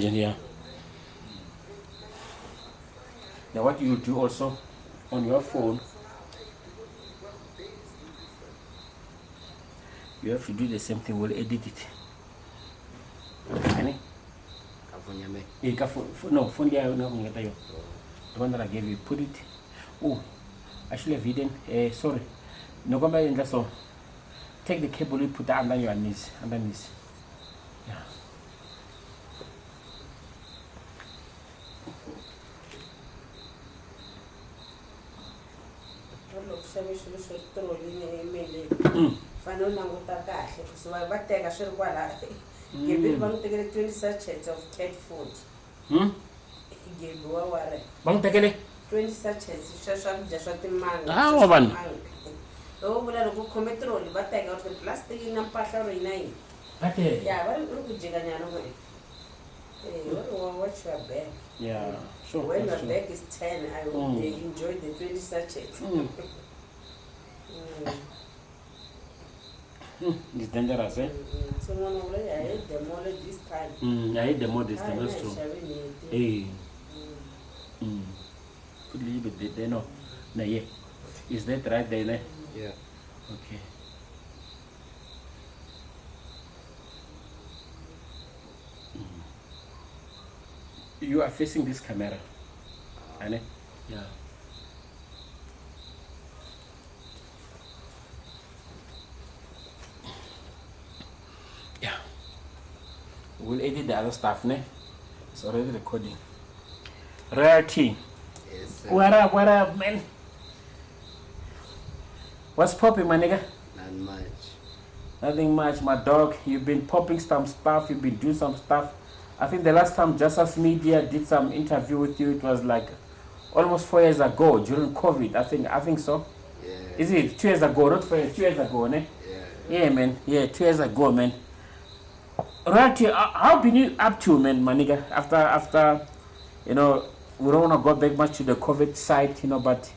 Yeah. Now what you do also on your phone, you have to do the same thing. We'll edit it. Any? No, phone there. No, the one that I gave you. Put it. Oh, actually, have hidden. Sorry. No, go back in the so. Take the cable. You put that under your knees. Underneath. Yeah. Fanele languta kahle so va teka swi ri kwala Gebe va n'wi tekele 20 sachets of cat food. Gebe wa ware Va n'wi tekele 20 sachets swa swakudya swa timanga. Ah, wa vanhu. Loko vula loko khome troli va teka va plastic na mpahla ro yina yi. Ate. Ya va ri ku jikanyana ngo. Watch your back. Yeah, sure. When your back is 10, I will enjoy the 20 sachets. It's dangerous, eh? Someone already, I hate them all this time. I hate the more this time, that's true. Hey. Could leave it there, no? No, yeah. Is that right there, ne? Yeah. Okay. You are facing this camera, Anne? Yeah. Yeah. We'll edit the other stuff, ne? It's already recording. Rawyaltee. Yes, sir. What up, man? What's popping, my nigga? Not much. Nothing much, my dog. You've been popping some stuff, you've been doing some stuff. I think the last time Justice Media did some interview with you, it was like almost 4 years ago during COVID. I think so. Yeah. Is it 2 years ago? Not 4 years, 2 years ago, ne? Yeah. Yeah, man. Yeah, 2 years ago, man. Rawyaltee, how been you up to, man, my nigga? After, you know, we don't want to go back much to the COVID side, you know, but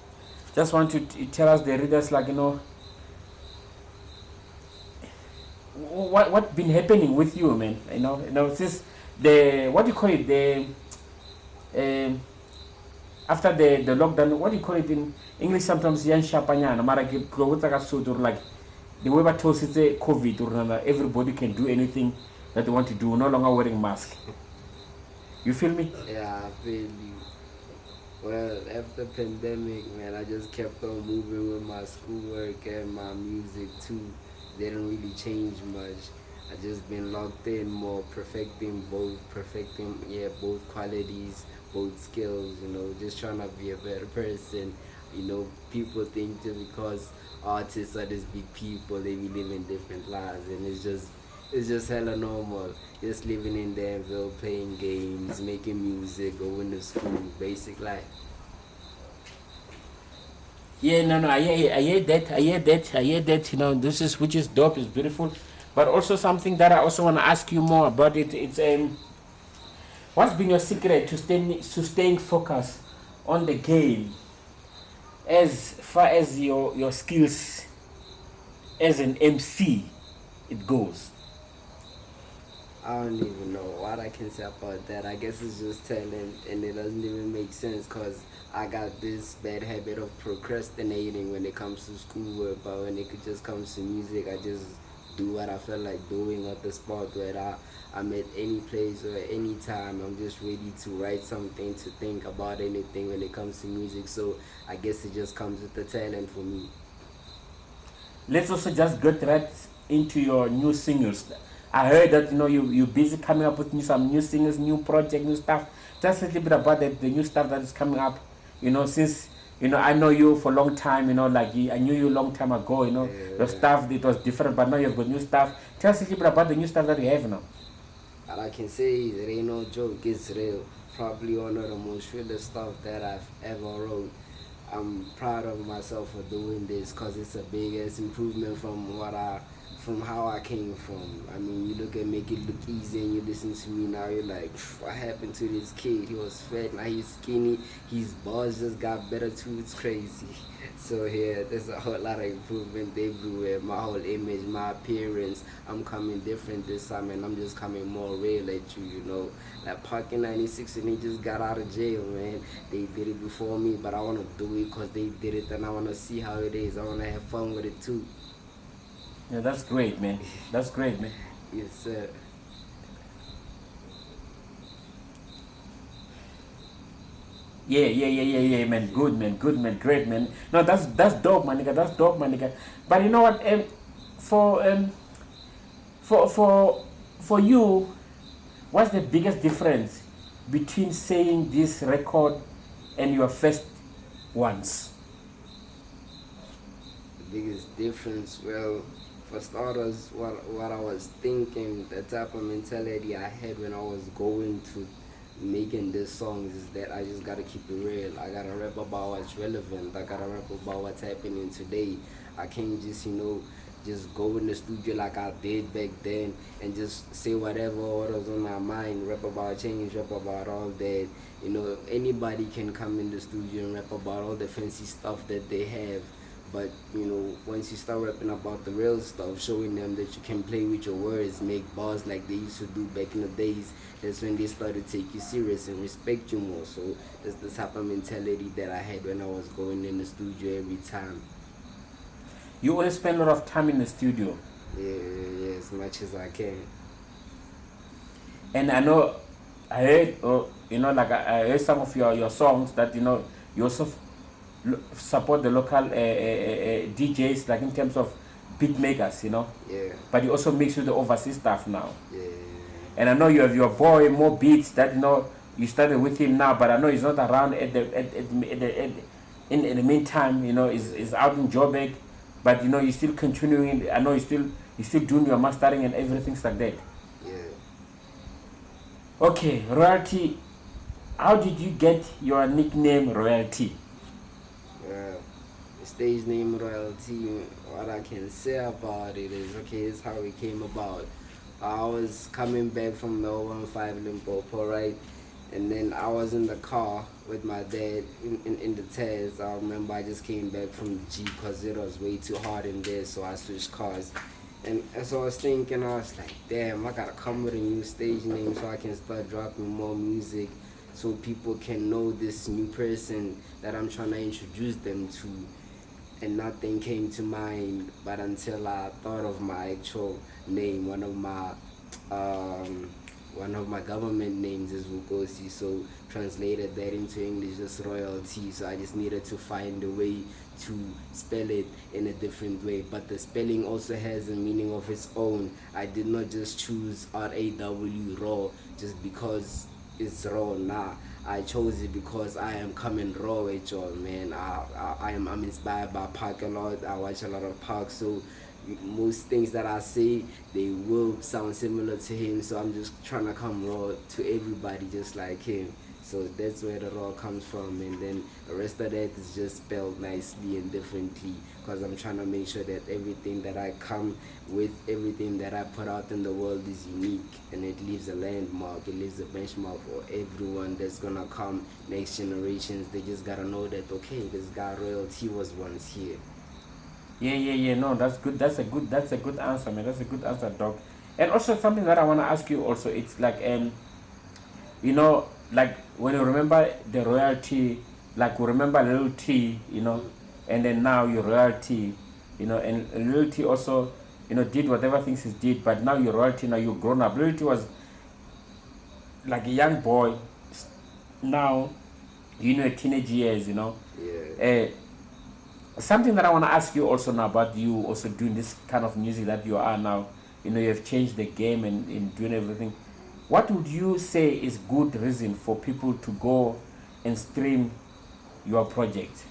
just want to tell us the readers, like, you know, what been happening with you, man? You know, since the what do you call it? The after the lockdown, what do you call it in English? Sometimes yan shapanyana, mara go like the way I told it's COVID or everybody can do anything that they want to do, no longer wearing mask. You feel me? Yeah, I feel you. Well, after pandemic, man, I just kept on moving with my schoolwork and my music too. They didn't really change much. I just been locked in more, perfecting both qualities, both skills, you know, just trying to be a better person. You know, people think just because artists are these big people, they be living different lives, and it's just hella normal. Just living in Danville, playing games, making music, going to school, basic life. Yeah, no, I hear that, you know, which is dope, is beautiful. But also something that I also want to ask you more about it's what's been your secret to staying focused on the game as far as your skills as an MC it goes? I don't even know what I can say about that. I guess it's just talent, and it doesn't even make sense because I got this bad habit of procrastinating when it comes to schoolwork, but when it just comes to music, I just do what I feel like doing at the spot where I'm at any place or any time. I'm just ready to write something, to think about anything when it comes to music. So I guess it just comes with the talent for me. Let's also just get right into your new singles. I heard that, you know, you're busy coming up with some new singles, new project, new stuff. Just a little bit about the new stuff that is coming up. You know, since, you know, I know you for a long time, you know, like I knew you a long time ago, you know, your stuff, it was different, but now you've got new stuff. Tell us a little bit about the new stuff that you have now. All I can say is it ain't no joke, it's real. Probably one of the most realest stuff that I've ever wrote. I'm proud of myself for doing this because it's a biggest improvement from how I came from. I mean, you look at Make It Look Easy and you listen to me now, you're like, what happened to this kid? He was fat, now he's skinny, his balls just got better too, it's crazy. So yeah, there's a whole lot of improvement everywhere. My whole image, my appearance, I'm coming different this time, and I'm just coming more real at you, you know. Like Parking 96, and they just got out of jail, man. They did it before me, but I want to do it because they did it, and I want to see how it is. I want to have fun with it too. Yeah, that's great, man. That's great, man. Yes, sir. Yeah, man. Good, man. Good, man. Great, man. No, that's dope, my nigga. That's dope, my nigga. But you know what? For for you, what's the biggest difference between saying this record and your first ones? The biggest difference, well, for starters, what I was thinking, the type of mentality I had when I was going to making this songs is that I just gotta keep it real. I gotta rap about what's relevant. I gotta rap about what's happening today. I can't just, just go in the studio like I did back then and just say whatever what was on my mind, rap about change, rap about all that. Anybody can come in the studio and rap about all the fancy stuff that they have. But, once you start rapping about the real stuff, showing them that you can play with your words, make bars like they used to do back in the days, that's when they start to take you serious and respect you more. So that's the type of mentality that I had when I was going in the studio every time. You only spend a lot of time in the studio. Yeah, as much as I can. And I know, I heard, I heard some of your songs that, you also support the local DJs, like in terms of beat makers, Yeah. But you also mix with the overseas stuff now. Yeah. And I know you have your boy More Beats that you started with him now, but I know he's not around in the meantime. Is out in Joburg, but you're still continuing. I know you're still doing your mastering and everything like that. Yeah. Okay, Royalty. How did you get your nickname Royalty? Well, the stage name Royalty, what I can say about it is, it's how it came about. I was coming back from the 015 Limpopo, right? And then I was in the car with my dad in the Taz. I remember I just came back from the Jeep because it was way too hot in there, so I switched cars. And so I was thinking, I was like, damn, I gotta come with a new stage name so I can start dropping more music, so people can know this new person that I'm trying to introduce them to. And nothing came to mind, but until I thought of my actual name, one of my government names is Vukosi, so translated that into English as Royalty. So I just needed to find a way to spell it in a different way, but the spelling also has a meaning of its own. I did not just choose R-A-W, raw, just because it's raw. Nah, I chose it because I am coming raw at y'all, man. I'm inspired by Park a lot. I watch a lot of Park, so most things that I say, they will sound similar to him. So I'm just trying to come raw to everybody just like him. So that's where the raw comes from, and then the rest of that is just spelled nicely and differently, because I'm trying to make sure that everything that I come with, everything that I put out in the world is unique, and it leaves a landmark, it leaves a benchmark for everyone that's gonna come, next generations. They just gotta know that, okay, this guy Royalty was once here. Yeah. No, that's good. That's a good answer, man. That's a good answer, dog. And also something that I wanna ask you also, it's like like when you remember the Royalty, like we remember Little T, and then now you're Royalty, and Little T also, did whatever things he did, but now you're Royalty, now you're grown up. Little T was like a young boy, now, teenage years, Yeah. Something that I want to ask you also now about you also doing this kind of music that you are now, you have changed the game and in doing everything. What would you say is good reason for people to go and stream your project?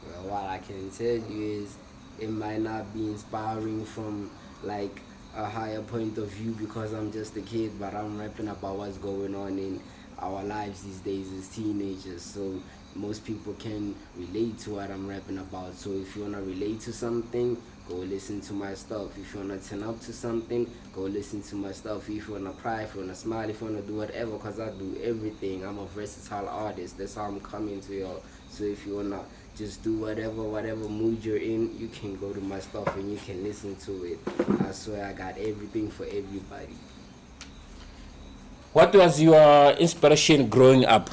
Well, what I can tell you is it might not be inspiring from like a higher point of view because I'm just a kid, but I'm rapping about what's going on in our lives these days as teenagers. So most people can relate to what I'm rapping about. So if you want to relate to something, go listen to my stuff. If you want to turn up to something, go listen to my stuff. If you want to cry, if you want to smile, if you want to do whatever, because I do everything. I'm a versatile artist. That's how I'm coming to y'all. So if you want to just do whatever mood you're in. You can go to my stuff and you can listen to it. I swear I got everything for everybody. What was your inspiration growing up?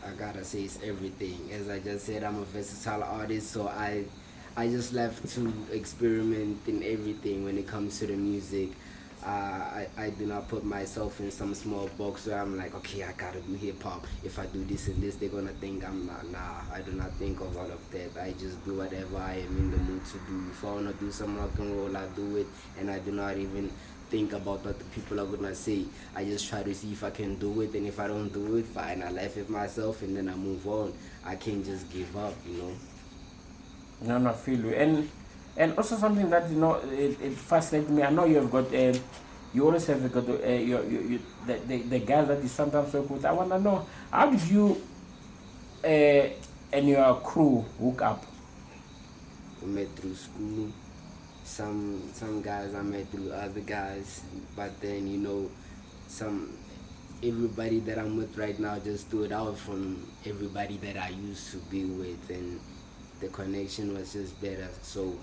I gotta say it's everything. As I just said, I'm a versatile artist, so I just love to experiment in everything when it comes to the music. I do not put myself in some small box where I'm like, okay, I gotta do hip hop. If I do this and this, they're gonna think I'm not. Nah, I do not think of all of that. I just do whatever I am in the mood to do. If I wanna do some rock and roll, I do it, and I do not even think about what the people are gonna say. I just try to see if I can do it, and if I don't do it, fine, I laugh at myself and then I move on. I can't just give up, you know. No, I feel you. And also something that it fascinates me. I know you have got you always have got the guys that you sometimes work with. I wanna know, how did you and your crew hook up? We met through school. Some guys I met through other guys, but then everybody that I'm with right now just stood out from everybody that I used to be with, and the connection was just better. So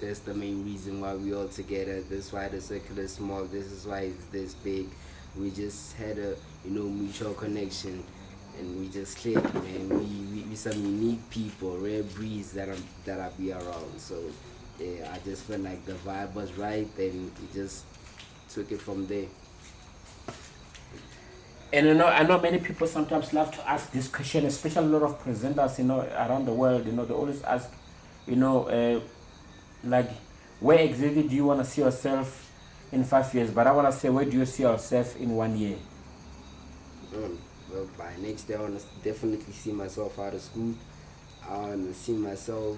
that's the main reason why we all together. That's why the circle is small. This is why it's this big. We just had a mutual connection, and we just clicked, man. We some unique people, rare breeds that I be around. So yeah, I just felt like the vibe was right, and we just took it from there. And I know many people sometimes love to ask this question, especially a lot of presenters, around the world. They always ask, like, where exactly do you want to see yourself in 5 years? But I want to say, where do you see yourself in 1 year? Well, by next year, I want to definitely see myself out of school. I want to see myself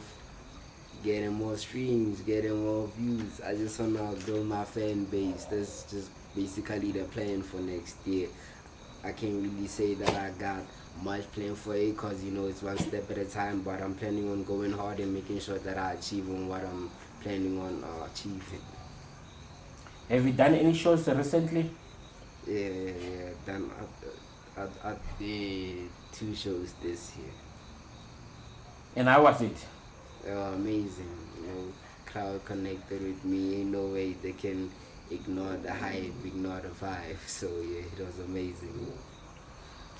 getting more streams, getting more views. I just want to build my fan base. That's just basically the plan for next year. I can't really say that I got much plan for it, because it's one step at a time, but I'm planning on going hard and making sure that I achieve on what I'm planning on achieving. Have you done any shows recently? Yeah, done at the 2 shows this year. And how was it? Amazing. Crowd connected with me. Ain't no way they can ignore the hype, ignore the vibe. So yeah, it was amazing.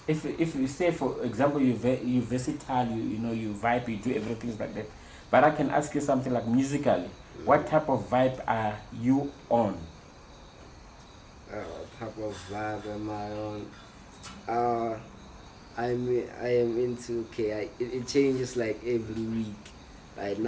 If you say, for example, you versatile, you vibe, you do everything like that. But I can ask you something like musically. What type of vibe are you on? What type of vibe am I on? I am into it changes like every week. Right now.